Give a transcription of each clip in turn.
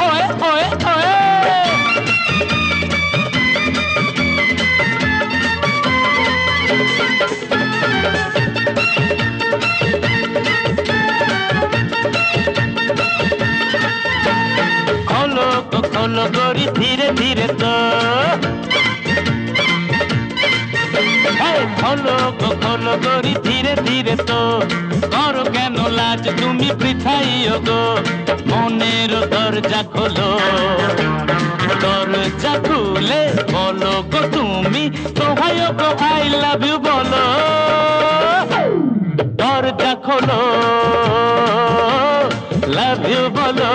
Way way way খোলো গড়ি ধীরে ধীরে তো খোলো গড়ি ধীরে ধীরে তো করো কেন লাজ তুমি বৃথাই গো মনের দরজা খোলো দরজা খুলে বলো গো তুমি তো ভাই গো আই লাভ ইউ বলো দরজা খোলো লাভ ইউ বলো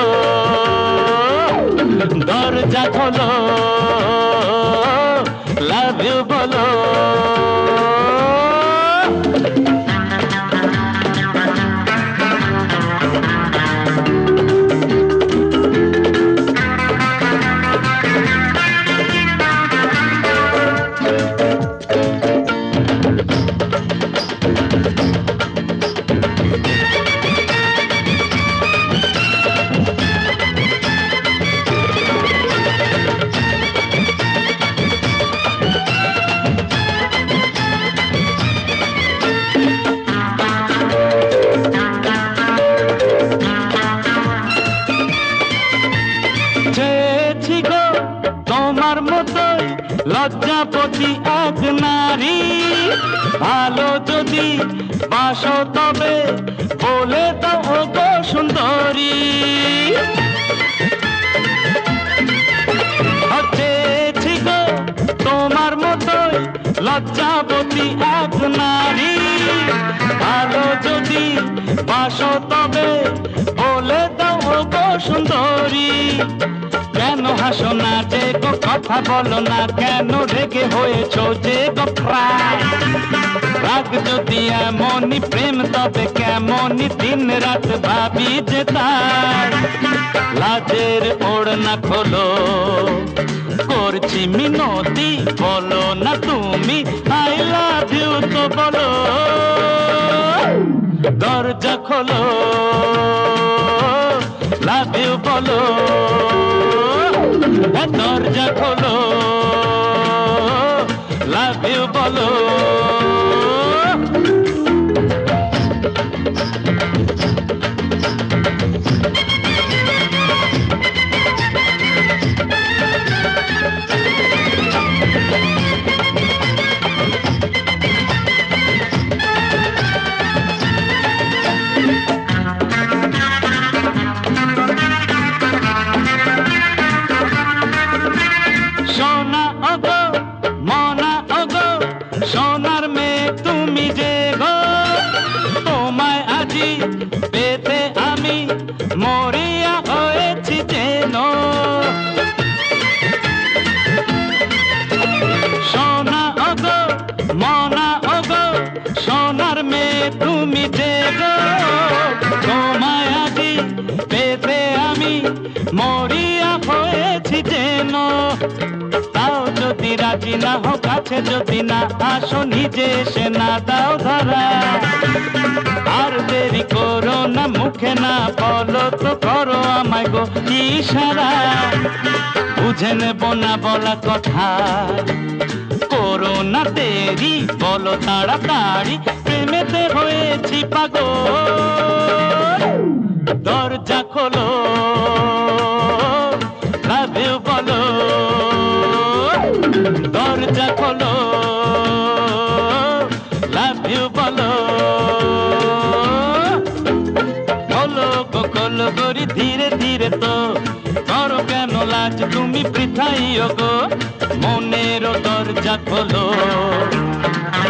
দরজা খোলো লাভ ইউ বলো লজ্জাপতি এক নারী ভালো যদি বাসো তবে বলে দাও গো সুন্দরী চেয়েছি গো তোমার মতোই লজ্জাপতি এক নারী ভালো যদি বাসো তবে বলে দাও গো সুন্দরী কেন হাসো না যে গো কথা বলো না কেন রেগে হয়েছ যে গো প্রায় রাগ যদি এমনই প্রেম তবে কেমনই দিন রাত ভাবি যে তাই লাজের ওড়না খোলো করছি মিনতি বলো না তুমি আই লাভ ইউ তো বলো দরজা খোলো লাভ ইউ বলো দরজা খোলো লাভ ইউ বলো সোনার মেয়ে তুমি যে গো তোমায় আজি পেতে আমি মরিয়া হয়েছি যেন সোনা ওগো মনা ওগো সোনার মেয়ে তুমি যে গো তোমায় আজি পেতে আমি মরিয়া হয়েছি যেন তাও যদি রাজি না হো কাছে যদি না আসো নিজে এসে না দাও ধরা আর দেরি করো না মুখে না বলো তো করো আমায় গো ইশারা বুঝে নেব না বলা কথা করো না দেরি বলো তাড়াতাড়ি প্রেমেতে হয়েছি পাগল দরজা খোলো লাভ ইউ বলো দরজা খোলো লাভ ইউ বলো খোলো গরি ধীরে ধীরে তো করো কেন লাজ তুমি বৃথাই গো মনের দরজা খোলো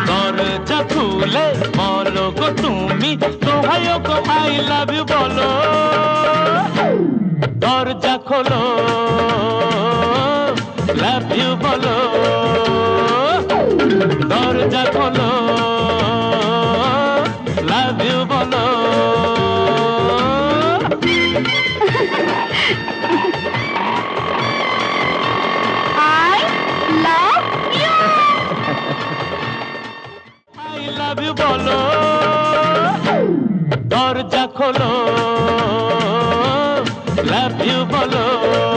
দরজা খুলে বলো গো তুমি তো ভাই গো আই লাভ ইউ বলো দরজা খোলো লাভ ইউ বলো দরজা খোলো লাভ ইউ বলো I love you. I love you বলো দরজা খোলো লাভ ইউ বলো